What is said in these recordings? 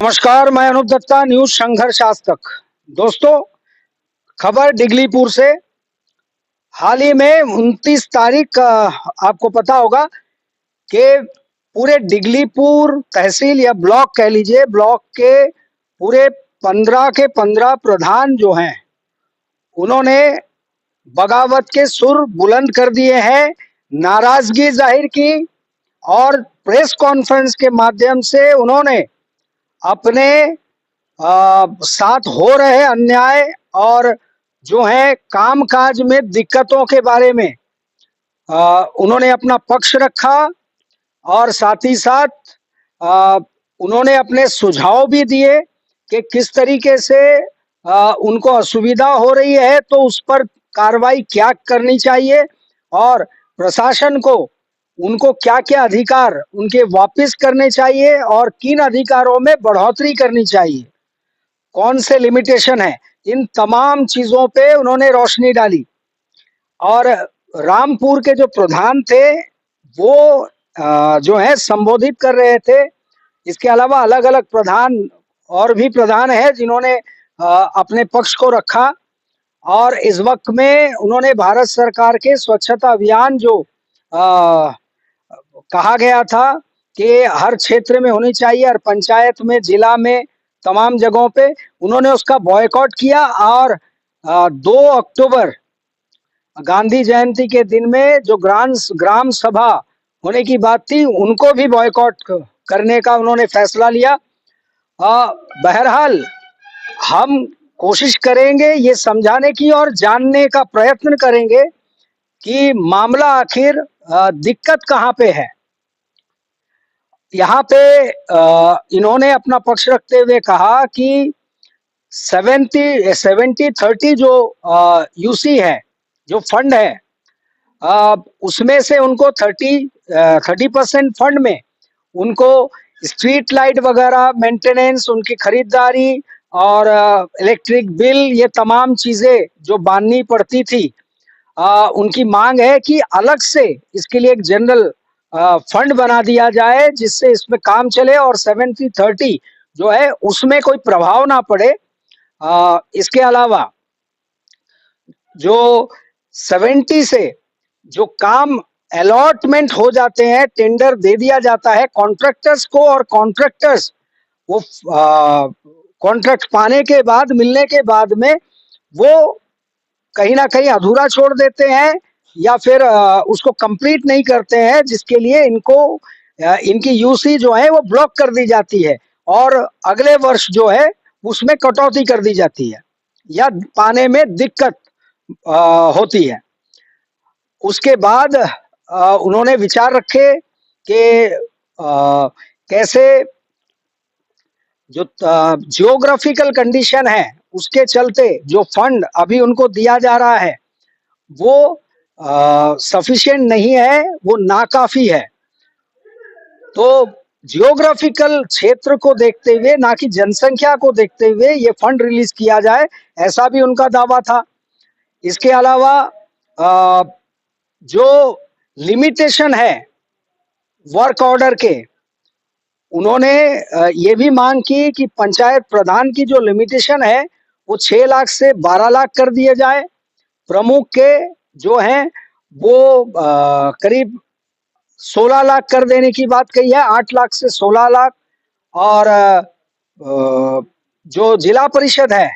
नमस्कार, मैं अनूप दत्ता, न्यूज संघर्ष आज तक। दोस्तों, खबर डिगलीपुर से। हाल ही में 29 तारीख आपको पता होगा कि पूरे डिगलीपुर तहसील या ब्लॉक कह लीजिए, ब्लॉक के पूरे 15 के 15 प्रधान जो हैं, उन्होंने बगावत के सुर बुलंद कर दिए हैं, नाराजगी जाहिर की और प्रेस कॉन्फ्रेंस के माध्यम से उन्होंने अपने साथ हो रहे अन्याय और जो है कामकाज में दिक्कतों के बारे में उन्होंने अपना पक्ष रखा और साथ ही साथ अ, उन्होंने अपने सुझाव भी दिए कि किस तरीके से उनको असुविधा हो रही है, तो उस पर कार्रवाई क्या करनी चाहिए और प्रशासन को उनको क्या-क्या अधिकार उनके वापस करने चाहिए और किन अधिकारों में बढ़ोतरी करनी चाहिए, कौन से लिमिटेशन है, इन तमाम चीज़ों पे उन्होंने रोशनी डाली। और रामपुर के जो प्रधान थे, वो जो है संबोधित कर रहे थे। इसके अलावा अलग-अलग प्रधान और भी प्रधान हैं जिन्होंने अपने पक्ष को रखा और इस वक़्त में उन्होंने भारत सरकार के स्वच्छता अभियान जो कहा गया था कि हर क्षेत्र में होनी चाहिए, हर पंचायत में, जिला में, तमाम जगहों पे, उन्होंने उसका बॉयकॉट किया और 2 अक्टूबर गांधी जयंती के दिन में जो ग्राम सभा होने की बात थी, उनको भी बॉयकॉट करने का उन्होंने फैसला लिया। बहरहाल हम कोशिश करेंगे ये समझाने की और जानने का प्रयत्न करेंगे कि मामला आखिर दिक्कत कहाँ पे है। यहाँ पे इन्होंने अपना पक्ष रखते हुए कहा कि 70-30 जो यूसी है, जो फंड है, उसमें से उनको 30% फंड में उनको स्ट्रीट लाइट वगैरह मेंटेनेंस, उनकी खरीदारी और इलेक्ट्रिक बिल, ये तमाम चीज़ें जो बांधनी पड़ती थी, उनकी मांग है कि अलग से इसके लिए एक जनरल फंड बना दिया जाए जिससे इसमें काम चले और 70-30 जो है उसमें कोई प्रभाव ना पड़े। इसके अलावा जो 70 से जो काम अलॉटमेंट हो जाते हैं, टेंडर दे दिया जाता है कॉन्ट्रैक्टर्स को और कॉन्ट्रैक्टर्स वो कॉन्ट्रैक्ट पाने के बाद, मिलने के बाद में वो कहीं ना कहीं अधूरा छोड़ देते हैं या फिर उसको कंप्लीट नहीं करते हैं, जिसके लिए इनको इनकी यूसी जो है वो ब्लॉक कर दी जाती है और अगले वर्ष जो है उसमें कटौती कर दी जाती है या पाने में दिक्कत होती है। उसके बाद उन्होंने विचार रखे कि कैसे जो जियोग्राफिकल कंडीशन है उसके चलते जो फंड अभी उनको दिया जा रहा है वो सफिशिएंट नहीं है, वो नाकाफी है। तो जियोग्राफिकल क्षेत्र को देखते हुए, ना कि जनसंख्या को देखते हुए ये फंड रिलीज किया जाए, ऐसा भी उनका दावा था। इसके अलावा जो लिमिटेशन है वर्क ऑर्डर के, उन्होंने ये भी मांग की कि पंचायत प्रधान की जो लिमिटेशन है वो 6 लाख से 12 लाख कर दिए जाए। प्रमुख के जो हैं वो करीब 16 लाख कर देने की बात कही है, 8 लाख से 16 लाख। और जो जिला परिषद है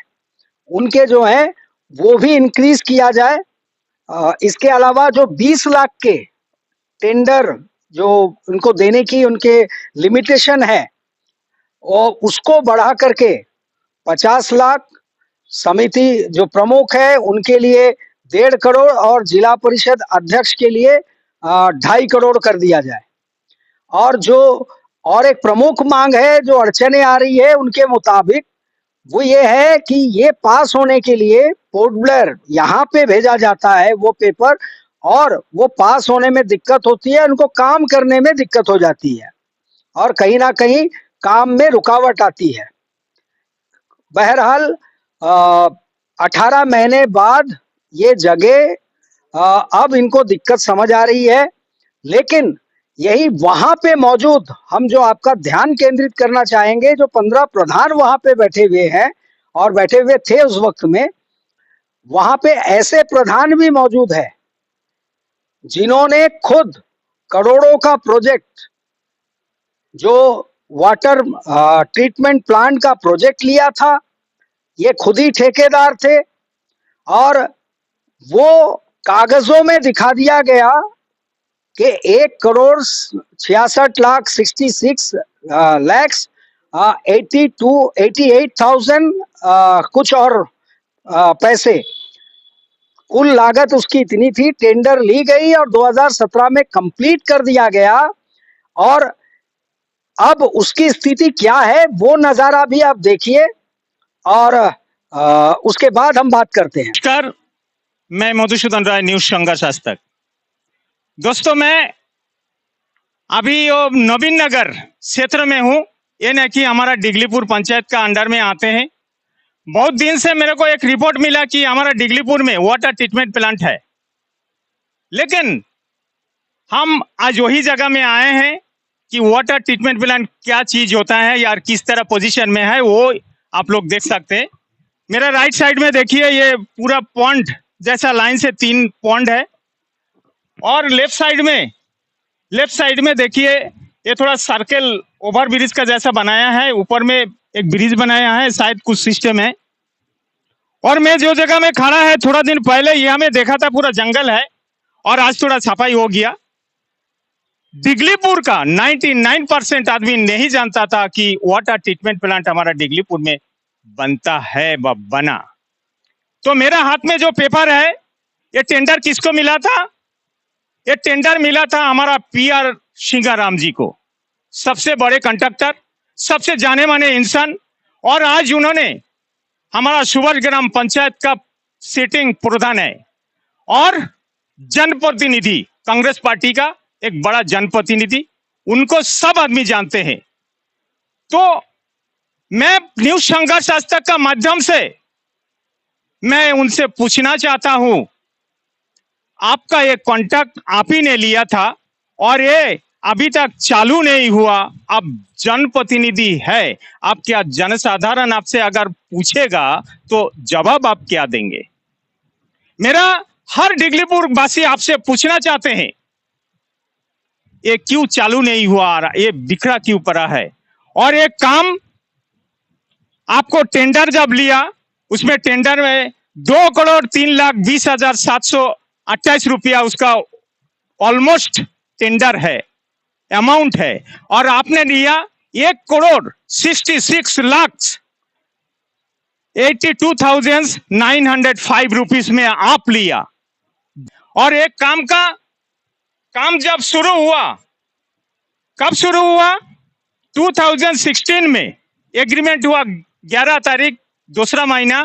उनके जो हैं वो भी इंक्रीज किया जाए। इसके अलावा जो 20 लाख के टेंडर जो उनको देने की उनके लिमिटेशन है और उसको बढ़ा करके 50 लाख, समिति जो प्रमुख है उनके लिए 1.5 करोड़ और जिला परिषद अध्यक्ष के लिए 2.5 करोड़ कर दिया जाए। और जो और एक प्रमुख मांग है जो अड़चने आ रही है उनके मुताबिक, वो ये है कि ये पास होने के लिए पोर्ट ब्लेयर यहाँ पे भेजा जाता है वो पेपर, और वो पास होने में दिक्कत होती है, उनको काम करने में दिक्कत हो जाती है और कहीं ना कहीं काम में रुकावट आती है। बहरहाल 18 महीने बाद ये जगह अब इनको दिक्कत समझ आ रही है, लेकिन यही वहां पे मौजूद हम जो आपका ध्यान केंद्रित करना चाहेंगे, जो 15 प्रधान वहां पे बैठे हुए हैं और बैठे हुए थे उस वक्त में, वहां पे ऐसे प्रधान भी मौजूद है जिन्होंने खुद करोड़ों का प्रोजेक्ट, जो वाटर ट्रीटमेंट प्लांट का प्रोजेक्ट लिया था, ये खुद ही ठेकेदार थे और वो कागजों में दिखा दिया गया कि 1,66,66 लैक्स 88,000 कुछ और पैसे, कुल लागत उसकी इतनी थी। टेंडर ली गई और 2017 में कंप्लीट कर दिया गया और अब उसकी स्थिति क्या है वो नजारा भी आप देखिए और उसके बाद हम बात करते हैं। नमस्कार, मैं मधुसूदन राय, न्यूज संघर्ष आज तक। दोस्तों, मैं अभी नवीन नगर क्षेत्र में हूँ। ये नहीं कि हमारा डिगलीपुर पंचायत का अंडर में आते हैं। बहुत दिन से मेरे को एक रिपोर्ट मिला कि हमारा डिगलीपुर में वाटर ट्रीटमेंट प्लांट है, लेकिन हम आज वही जगह में आए हैं कि वाटर ट्रीटमेंट प्लांट क्या चीज होता है या किस तरह पोजीशन में है, वो आप लोग देख सकते हैं। मेरा राइट साइड में देखिए, ये पूरा पॉन्ड जैसा लाइन से 3 पॉन्ड है और लेफ्ट साइड में देखिए ये थोड़ा सर्कल ओवर ब्रिज का जैसा बनाया है। ऊपर में एक ब्रिज बनाया है, शायद कुछ सिस्टम है। और मैं जो जगह में खड़ा है, थोड़ा दिन पहले यहाँ में देखा था पूरा जंगल है और आज थोड़ा सफाई हो गया। डिगलीपुर का 99% आदमी नहीं जानता था कि वाटर ट्रीटमेंट प्लांट हमारा डिगलीपुर में बनता है व बना। तो मेरा हाथ में जो पेपर है, ये टेंडर किसको मिला था? ये टेंडर मिला था हमारा PR सिंगाराम जी को, सबसे बड़े कंडक्टर, सबसे जाने माने इंसान। और आज उन्होंने हमारा सुवर ग्राम पंचायत का सिटिंग प्रधान है और जनप्रतिनिधि, कांग्रेस पार्टी का एक बड़ा जनप्रतिनिधि, उनको सब आदमी जानते हैं। तो मैं न्यूज संघर्ष आज तक का माध्यम से मैं उनसे पूछना चाहता हूं, आपका ये कॉन्ट्रैक्ट आप ही ने लिया था और ये अभी तक चालू नहीं हुआ, आप जनप्रतिनिधि है, आप क्या जनसाधारण आपसे अगर पूछेगा तो जवाब आप क्या देंगे? मेरा हर डिगलीपुर वासी आपसे पूछना चाहते हैं, ये क्यों चालू नहीं हुआ, ये बिखरा क्यों पड़ा है? और एक काम आपको टेंडर जब लिया, उसमें टेंडर में 2,03,20,728 रुपया उसका ऑलमोस्ट टेंडर है, अमाउंट है, और आपने लिया 1,66,82,905 रुपीस में आप लिया। और एक काम जब शुरू हुआ, कब शुरू हुआ? 2016 में एग्रीमेंट हुआ, 11 तारीख 2रा महीना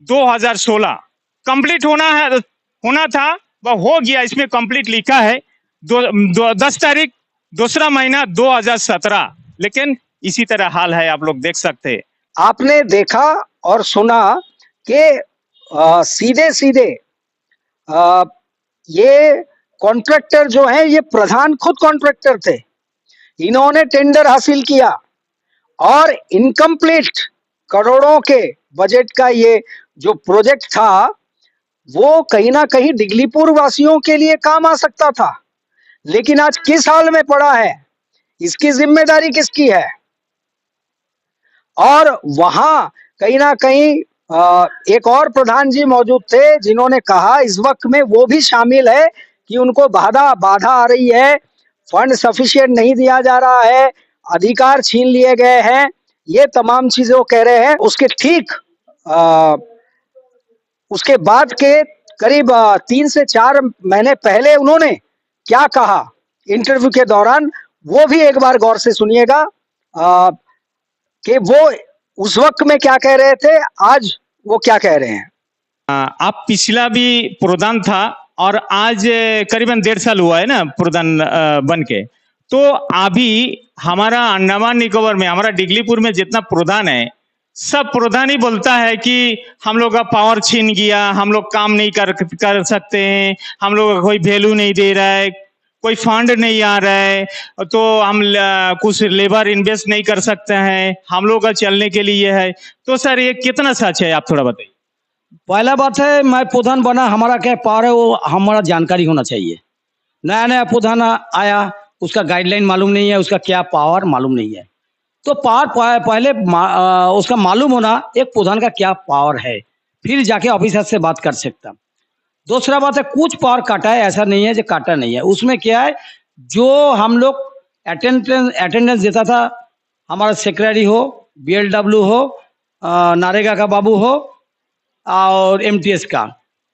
2016 कंप्लीट होना था, वह हो गया। इसमें कंप्लीट लिखा है 10 तारीख 2रा महीना 2017, लेकिन इसी तरह हाल है, आप लोग देख सकते हैं। आपने देखा और सुना कि सीधे सीधे ये कॉन्ट्रैक्टर जो है, ये प्रधान खुद कॉन्ट्रैक्टर थे, इन्होंने टेंडर हासिल किया और इनकम्प्लीट करोड़ों के बजट का ये जो प्रोजेक्ट था, वो कहीं ना कहीं डिगलीपुर वासियों के लिए काम आ सकता था, लेकिन आज किस हाल में पड़ा है, इसकी जिम्मेदारी किसकी है? और वहां कहीं ना कहीं एक और प्रधान जी मौजूद थे जिन्होंने कहा, इस वक्त में वो भी शामिल है, कि उनको बाधा आ रही है, फंड सफिशिएंट नहीं दिया जा रहा है, अधिकार छीन लिए गए हैं, ये तमाम चीजें वो कह रहे हैं। उसके ठीक उसके बाद के करीब 3 से 4 महीने पहले उन्होंने क्या कहा इंटरव्यू के दौरान, वो भी एक बार गौर से सुनिएगा कि वो उस वक्त में क्या कह रहे थे, आज वो क्या कह रहे हैं। आप पिछला भी प्रधान था और आज करीबन 1.5 साल हुआ है ना प्रधान बन के। तो अभी हमारा अंडमान निकोबार में, हमारा डिगलीपुर में जितना प्रधान है, सब प्रधान ही बोलता है कि हम लोग का पावर छीन गया, हम लोग काम नहीं कर सकते हैं, हम लोग का कोई वैल्यू नहीं दे रहा है, कोई फंड नहीं आ रहा है, तो हम कुछ लेबर इन्वेस्ट नहीं कर सकते हैं, हम लोग का चलने के लिए है। तो सर ये कितना सच है, आप थोड़ा बताइए। पहला बात है, मैं प्रधान बना, हमारा क्या पावर है वो हमारा जानकारी होना चाहिए। नया नया प्रधान आया, उसका गाइडलाइन मालूम नहीं है, उसका क्या पावर मालूम नहीं है। तो पावर पहले उसका मालूम होना एक प्रधान का क्या पावर है, फिर जाके ऑफिसर से बात कर सकता। दूसरा बात है, कुछ पावर काटा है, ऐसा नहीं है जो काटा नहीं है। उसमें क्या है, जो हम लोग अटेंडेंस देता था, हमारा सेक्रेटरी हो, BLW हो, नारेगा का बाबू हो और MTS का,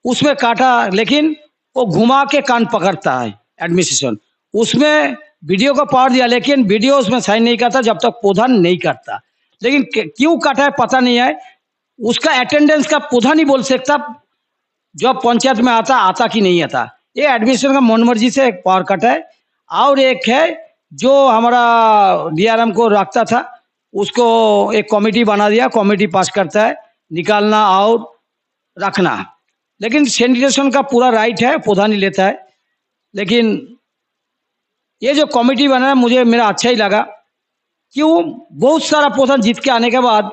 उसमें काटा, लेकिन वो घुमा के कान पकड़ता है एडमिनिस्ट्रेशन। उसमें वीडियो को पावर दिया, लेकिन वीडियो उसमें साइन नहीं करता जब तक प्रधान नहीं करता। लेकिन क्यों काटा है पता नहीं है। उसका अटेंडेंस का प्रधान ही बोल सकता जब पंचायत में आता कि नहीं आता। ये एडमिनिस्ट्रेशन का मनमर्जी से एक पावर कट है। और एक है जो हमारा DRM को रखता था, उसको एक कमेटी बना दिया, कमेटी पास करता है निकालना और रखना, लेकिन सैनिटेशन का पूरा राइट है, प्रधान ही लेता है। लेकिन ये जो कमेटी बना है मुझे मेरा अच्छा ही लगा। क्यों, बहुत सारा प्रधान जीत के आने के बाद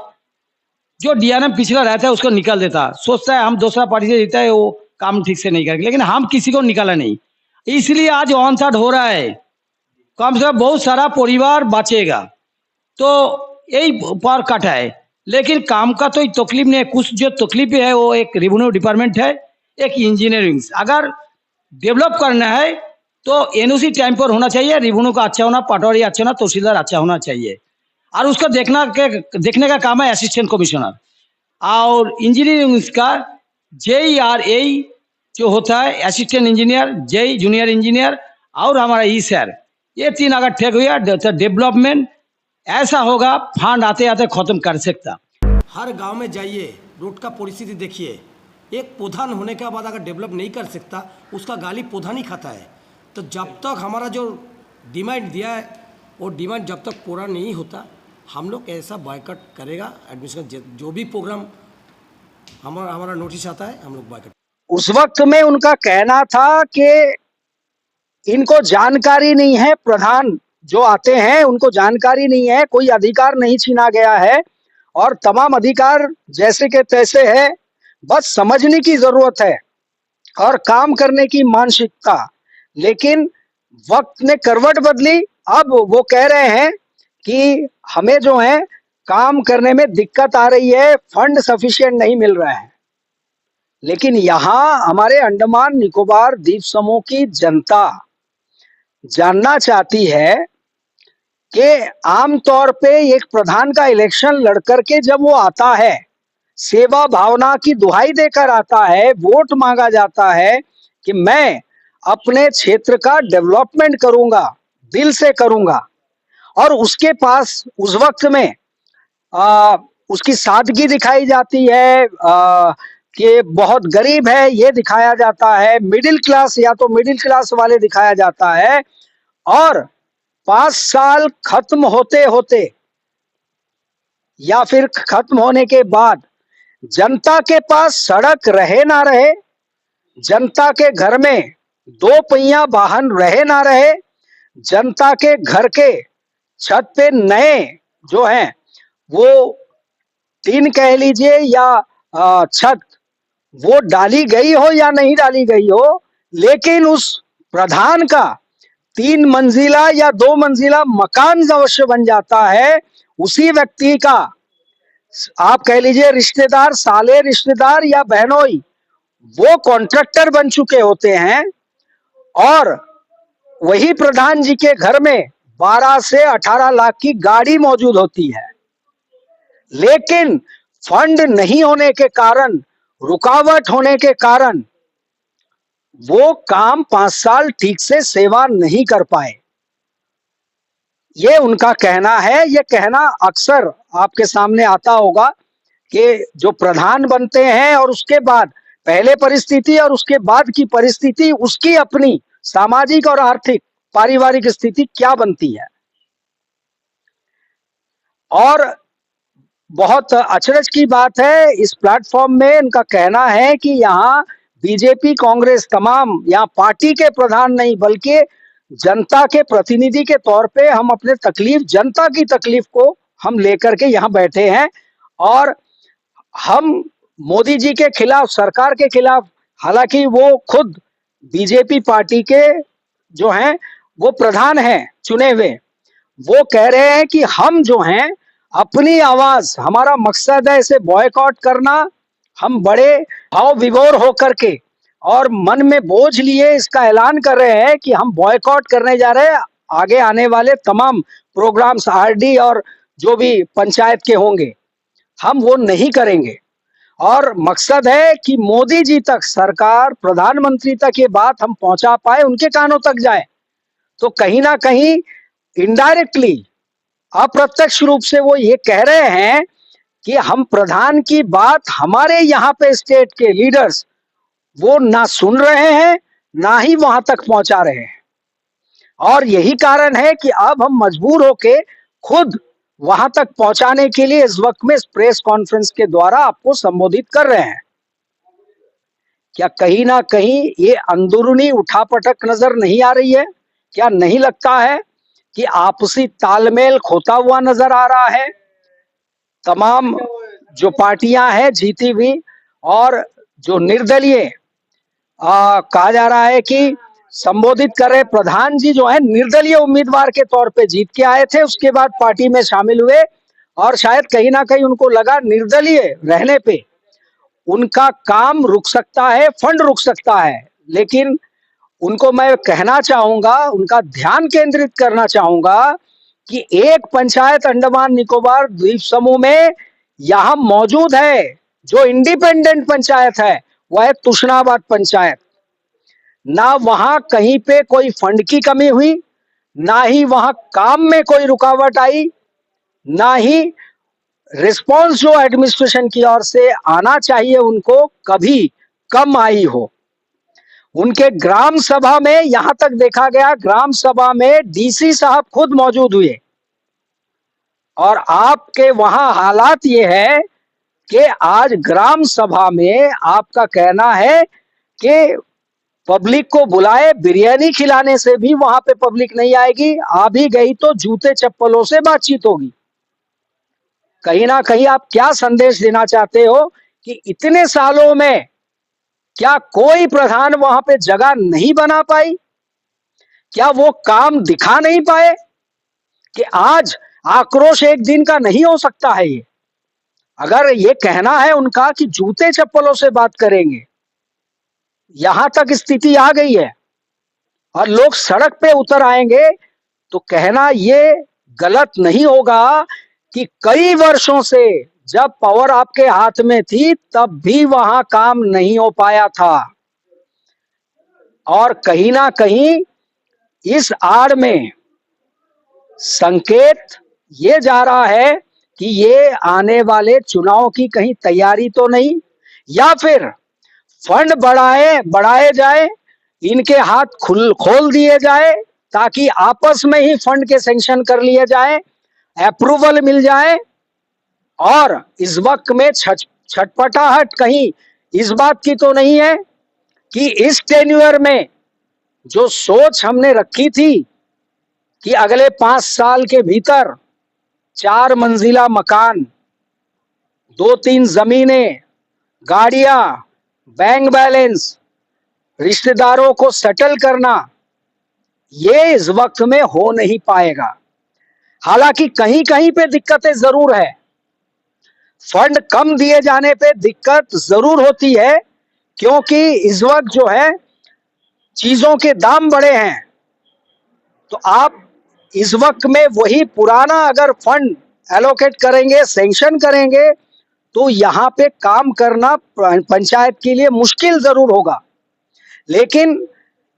जो DRM पिछला रहता है उसको निकाल देता, सोचता है हम दूसरा पार्टी से जीता है वो काम ठीक से नहीं करेंगे, लेकिन हम किसी को निकाला नहीं। इसलिए आज ऑन साइड हो रहा है, कम से कम बहुत सारा परिवार बचेगा। तो यही पावर कट है, लेकिन काम का तो तकलीफ नहीं है। कुछ जो तकलीफ है वो एक रेवेन्यू डिपार्टमेंट है, एक इंजीनियरिंग। अगर डेवलप करना है तो NOC टाइम पर होना चाहिए, रेवेन्यू का अच्छा होना, पटवारी अच्छा होना, तहसीलदार अच्छा होना चाहिए। और उसको देखने का काम है असिस्टेंट कमिश्नर। और इंजीनियरिंग का JERA जो होता है, assistant engineer, JEE junior engineer और हमारा सर, ये 3 अगर ठीक हुआ तो डेवलपमेंट ऐसा होगा, फंड आते आते खत्म कर सकता। हर गांव में जाइए, रोड का परिस्थिति देखिए। एक प्रधान होने के बाद अगर डेवलप नहीं कर सकता, उसका गाली प्रधान ही खाता है। तो जब तक हमारा जो डिमांड दिया है वो डिमांड जब तक पूरा नहीं होता, हम लोग ऐसा बायकॉट करेगा। एडमिशन जो भी प्रोग्राम हमारा नोटिस आता है, हम लोग बायकॉट। उस वक्त में उनका कहना था कि इनको जानकारी नहीं है, प्रधान जो आते हैं उनको जानकारी नहीं है, कोई अधिकार नहीं छीना गया है और तमाम अधिकार जैसे के तैसे है, बस समझने की जरूरत है और काम करने की मानसिकता। लेकिन वक्त ने करवट बदली, अब वो कह रहे हैं कि हमें जो है काम करने में दिक्कत आ रही है, फंड सफिशिएंट नहीं मिल रहा है। लेकिन यहाँ हमारे अंडमान निकोबार द्वीप समूह की जनता जानना चाहती है कि आमतौर पे एक प्रधान का इलेक्शन लड़कर के जब वो आता है, सेवा भावना की दुहाई देकर आता है, वोट मांगा जाता है कि मैं अपने क्षेत्र का डेवलपमेंट करूंगा, दिल से करूंगा, और उसके पास उस वक्त में उसकी सादगी दिखाई जाती है, कि बहुत गरीब है ये दिखाया जाता है, मिडिल क्लास या तो मिडिल क्लास वाले दिखाया जाता है। और 5 साल खत्म होते होते या फिर खत्म होने के बाद जनता के पास सड़क रहे ना रहे, जनता के घर में 2 पहिया वाहन रहे ना रहे, जनता के घर के छत पे नए जो हैं वो 3 कह लीजिए या छत वो डाली गई हो या नहीं डाली गई हो, लेकिन उस प्रधान का 3 मंजिला या 2 मंजिला मकान अवश्य बन जाता है। उसी व्यक्ति का आप कह लीजिए रिश्तेदार, साले रिश्तेदार या बहनोई, वो कॉन्ट्रैक्टर बन चुके होते हैं और वही प्रधान जी के घर में 12 से 18 लाख की गाड़ी मौजूद होती है। लेकिन फंड नहीं होने के कारण, रुकावट होने के कारण वो काम 5 साल ठीक से सेवा नहीं कर पाए। ये उनका कहना है। ये कहना अक्सर आपके सामने आता होगा कि जो प्रधान बनते हैं और उसके बाद पहले परिस्थिति और उसके बाद की परिस्थिति, उसकी अपनी सामाजिक और आर्थिक पारिवारिक स्थिति क्या बनती है। और बहुत अचरज की बात है, इस प्लेटफॉर्म में इनका कहना है कि यहाँ बीजेपी, कांग्रेस, तमाम यहाँ पार्टी के प्रधान नहीं बल्कि जनता के प्रतिनिधि के तौर पे हम अपने तकलीफ, जनता की तकलीफ को हम लेकर के यहाँ बैठे हैं और हम मोदी जी के खिलाफ, सरकार के खिलाफ, हालांकि वो खुद बीजेपी पार्टी के जो हैं वो प्रधान हैं चुने हुए, वो कह रहे हैं कि हम जो हैं अपनी आवाज, हमारा मकसद है इसे बॉयकॉट करना। हम बड़े भाव विभोर होकर के और मन में बोझ लिए इसका ऐलान कर रहे हैं कि हम बॉयकॉट करने जा रहे हैं आगे आने वाले तमाम प्रोग्राम्स, आरडी और जो भी पंचायत के होंगे, हम वो नहीं करेंगे। और मकसद है कि मोदी जी तक, सरकार, प्रधानमंत्री तक ये बात हम पहुंचा पाए, उनके कानों तक जाए। तो कहीं ना कहीं इनडायरेक्टली, अप्रत्यक्ष रूप से वो ये कह रहे हैं कि हम प्रधान की बात, हमारे यहाँ पे स्टेट के लीडर्स वो ना सुन रहे हैं, ना ही वहां तक पहुंचा रहे हैं। और यही कारण है कि अब हम मजबूर होके खुद वहां तक पहुंचाने के लिए इस वक्त में इस प्रेस कॉन्फ्रेंस के द्वारा आपको संबोधित कर रहे हैं। क्या कहीं ना कहीं ये अंदरूनी उठापटक नजर नहीं आ रही है? क्या नहीं लगता है कि आपसी तालमेल खोता हुआ नजर आ रहा है? तमाम जो पार्टियां हैं जीती हुई और जो निर्दलीय कहा जा रहा है कि संबोधित कर रहे प्रधान जी जो है निर्दलीय उम्मीदवार के तौर पे जीत के आए थे, उसके बाद पार्टी में शामिल हुए और शायद कहीं ना कहीं उनको लगा निर्दलीय रहने पे उनका काम रुक सकता है, फंड रुक सकता है। लेकिन उनको मैं कहना चाहूंगा, उनका ध्यान केंद्रित करना चाहूंगा कि एक पंचायत अंडमान निकोबार द्वीप समूह में यहां मौजूद है जो इंडिपेंडेंट पंचायत है, वह है तुशनाबाद पंचायत। ना वहां कहीं पे कोई फंड की कमी हुई, ना ही वहां काम में कोई रुकावट आई, ना ही रिस्पांस जो एडमिनिस्ट्रेशन की ओर से आना चाहिए उनको कभी कम आई हो। उनके ग्राम सभा में यहां तक देखा गया, ग्राम सभा में डीसी साहब खुद मौजूद हुए और आपके वहां हालात ये है कि आज ग्राम सभा में आपका कहना है कि पब्लिक को बुलाए, बिरयानी खिलाने से भी वहां पे पब्लिक नहीं आएगी, आ भी गई तो जूते चप्पलों से बातचीत होगी। कहीं ना कहीं आप क्या संदेश देना चाहते हो कि इतने सालों में क्या कोई प्रधान वहां पे जगह नहीं बना पाई? क्या वो काम दिखा नहीं पाए कि आज आक्रोश एक दिन का नहीं हो सकता है? ये अगर ये कहना है उनका कि जूते चप्पलों से बात करेंगे, यहां तक स्थिति आ गई है और लोग सड़क पे उतर आएंगे, तो कहना ये गलत नहीं होगा कि कई वर्षों से जब पावर आपके हाथ में थी तब भी वहां काम नहीं हो पाया था। और कहीं ना कहीं इस आड़ में संकेत ये जा रहा है कि ये आने वाले चुनाव की कहीं तैयारी तो नहीं, या फिर फंड बढ़ाए जाए, इनके हाथ खोल दिए जाए ताकि आपस में ही फंड के सैंक्शन कर लिए जाए, अप्रूवल मिल जाए। और इस वक्त में छटपटाहट कहीं इस बात की तो नहीं है कि इस टेन्यूअर में जो सोच हमने रखी थी कि अगले 5 साल के भीतर 4 मंजिला मकान, 2-3 जमीनें, गाड़ियां, बैंक बैलेंस, रिश्तेदारों को सेटल करना, ये इस वक्त में हो नहीं पाएगा। हालांकि कहीं कहीं पे दिक्कतें जरूर है, फंड कम दिए जाने पे दिक्कत जरूर होती है, क्योंकि इस वक्त जो है चीजों के दाम बढ़े हैं। तो आप इस वक्त में वही पुराना अगर फंड एलोकेट करेंगे, सैंक्शन करेंगे, तो यहाँ पे काम करना पंचायत के लिए मुश्किल जरूर होगा। लेकिन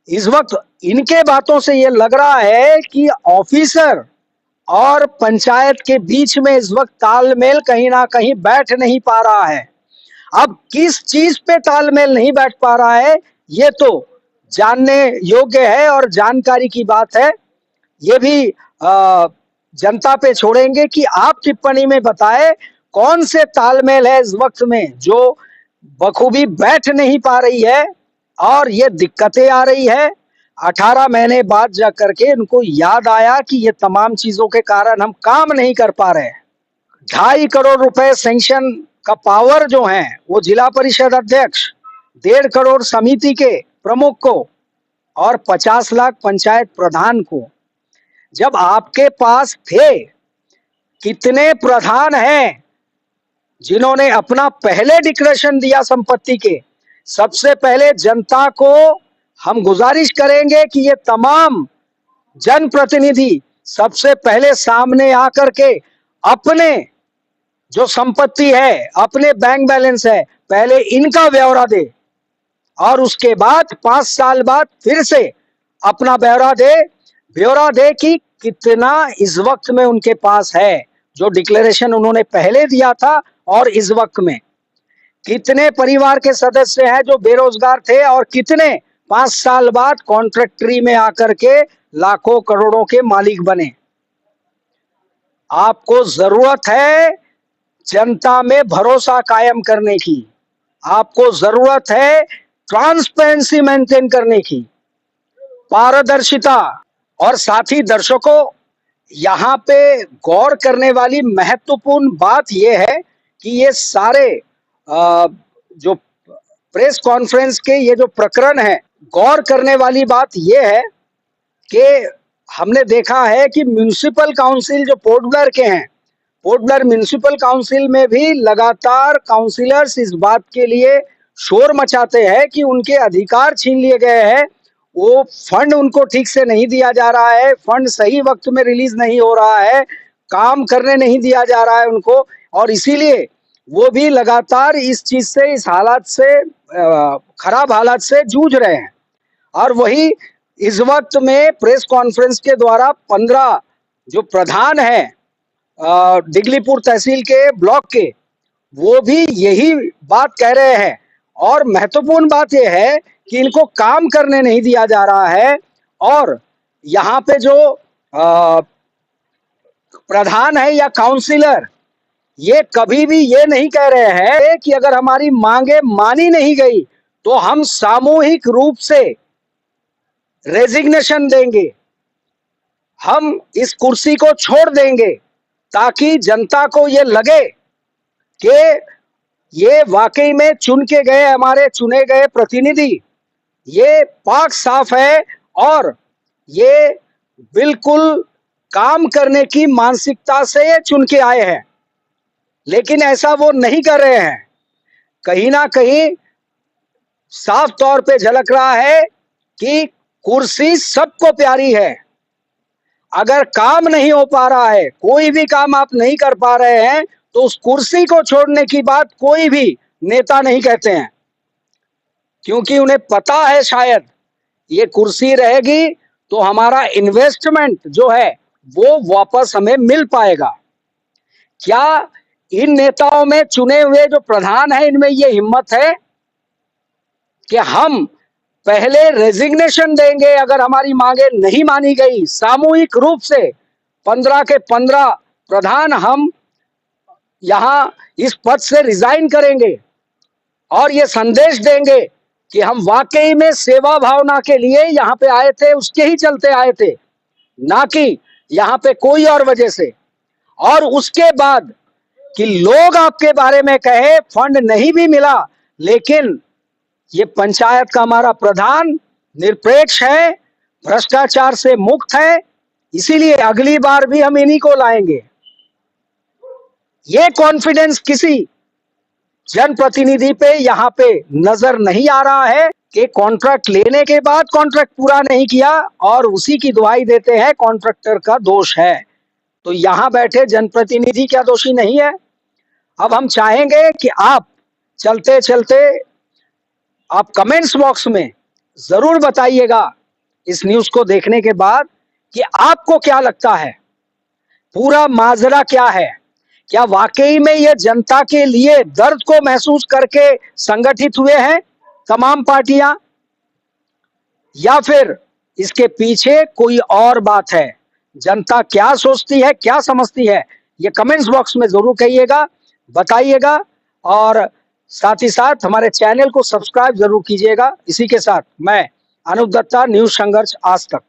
इस वक्त इनके बातों से ये लग रहा है कि ऑफिसर और पंचायत के बीच में इस वक्त तालमेल कहीं ना कहीं बैठ नहीं पा रहा है। अब किस चीज पे तालमेल नहीं बैठ पा रहा है ये तो जानने योग्य है और जानकारी की बात है। ये भी जनता पे छोड़ेंगे कि आप टिप्पणी में बताएं कौन से तालमेल है इस वक्त में जो बखूबी बैठ नहीं पा रही है और ये दिक्कतें आ रही है। 18 महीने बाद जा करके उनको याद आया कि ये तमाम चीजों के कारण हम काम नहीं कर पा रहे। 2.5 करोड़ रुपए सैंक्शन का पावर जो है वो जिला परिषद अध्यक्ष, 1.5 करोड़ समिति के प्रमुख को और 50 लाख पंचायत प्रधान को। जब आपके पास थे, कितने प्रधान हैं जिन्होंने अपना पहले डिक्लेरेशन दिया संपत्ति के? सबसे पहले जनता को हम गुजारिश करेंगे कि ये तमाम जनप्रतिनिधि सबसे पहले सामने आकर के अपने जो संपत्ति है, अपने बैंक बैलेंस है, पहले इनका ब्यौरा दे और उसके बाद 5 साल बाद फिर से अपना ब्यौरा दे कि कितना इस वक्त में उनके पास है, जो डिक्लेरेशन उन्होंने पहले दिया था, और इस वक्त में कितने परिवार के सदस्य हैं जो बेरोजगार थे और कितने 5 साल बाद कॉन्ट्रैक्टरी में आकर के लाखों करोड़ों के मालिक बने। आपको जरूरत है जनता में भरोसा कायम करने की, आपको जरूरत है ट्रांसपेरेंसी मेंटेन करने की, पारदर्शिता। और साथी दर्शकों, यहाँ पे गौर करने वाली महत्वपूर्ण बात यह है कि ये सारे जो प्रेस कॉन्फ्रेंस के ये जो प्रकरण है, गौर करने वाली बात यह है कि हमने देखा है कि म्युनिसिपल काउंसिल जो पोर्ट ब्लेयर के हैं, पोर्ट ब्लेयर म्युनिसिपल काउंसिल में भी लगातार काउंसिलर्स इस बात के लिए शोर मचाते हैं कि उनके अधिकार छीन लिए गए हैं, वो फंड उनको ठीक से नहीं दिया जा रहा है, फंड सही वक्त में रिलीज नहीं हो रहा है, काम करने नहीं दिया जा रहा है उनको, और इसीलिए वो भी लगातार इस चीज से, इस हालात से, खराब हालात से जूझ रहे हैं। और वही इस वक्त में प्रेस कॉन्फ्रेंस के द्वारा 15 जो प्रधान हैं डिगलीपुर तहसील के ब्लॉक के, वो भी यही बात कह रहे हैं। और महत्वपूर्ण बात यह है कि इनको काम करने नहीं दिया जा रहा है, और यहाँ पे जो प्रधान है या काउंसिलर, ये कभी भी ये नहीं कह रहे हैं कि अगर हमारी मांगे मानी नहीं गई तो हम सामूहिक रूप से रेजिग्नेशन देंगे, हम इस कुर्सी को छोड़ देंगे, ताकि जनता को ये लगे कि ये वाकई में चुन के गए हमारे चुने गए प्रतिनिधि ये पाक साफ है और ये बिल्कुल काम करने की मानसिकता से चुन के आए हैं। लेकिन ऐसा वो नहीं कर रहे हैं। कहीं ना कहीं साफ तौर पे झलक रहा है कि कुर्सी सबको प्यारी है। अगर काम नहीं हो पा रहा है, कोई भी काम आप नहीं कर पा रहे हैं, तो उस कुर्सी को छोड़ने की बात कोई भी नेता नहीं कहते हैं, क्योंकि उन्हें पता है शायद ये कुर्सी रहेगी तो हमारा इन्वेस्टमेंट जो है वो वापस हमें मिल पाएगा। क्या इन नेताओं में, चुने हुए जो प्रधान है, इनमें ये हिम्मत है कि हम पहले रेजिग्नेशन देंगे अगर हमारी मांगे नहीं मानी गई? सामूहिक रूप से 15 के 15 प्रधान हम यहां इस पद से रिजाइन करेंगे और ये संदेश देंगे कि हम वाकई में सेवा भावना के लिए यहाँ पे आए थे, उसके ही चलते आए थे, ना कि यहाँ पे कोई और वजह से। और उसके बाद कि लोग आपके बारे में कहे फंड नहीं भी मिला, लेकिन ये पंचायत का हमारा प्रधान निरपेक्ष है, भ्रष्टाचार से मुक्त है, इसीलिए अगली बार भी हम इन्हीं को लाएंगे। ये कॉन्फिडेंस किसी जनप्रतिनिधि पे यहाँ पे नजर नहीं आ रहा है कि कॉन्ट्रैक्ट लेने के बाद कॉन्ट्रैक्ट पूरा नहीं किया और उसी की दुहाई देते हैं कॉन्ट्रैक्टर का दोष है। तो यहाँ बैठे जनप्रतिनिधि क्या दोषी नहीं है? अब हम चाहेंगे कि आप चलते चलते आप कमेंट्स बॉक्स में जरूर बताइएगा इस न्यूज को देखने के बाद कि आपको क्या लगता है, पूरा माजरा क्या है। क्या वाकई में ये जनता के लिए दर्द को महसूस करके संगठित हुए हैं तमाम पार्टियां, या फिर इसके पीछे कोई और बात है? जनता क्या सोचती है, क्या समझती है, ये कमेंट्स बॉक्स में जरूर कहिएगा, बताइएगा। और साथ ही साथ हमारे चैनल को सब्सक्राइब जरूर कीजिएगा। इसी के साथ मैं अनूप दत्ता, न्यूज संघर्ष आज तक।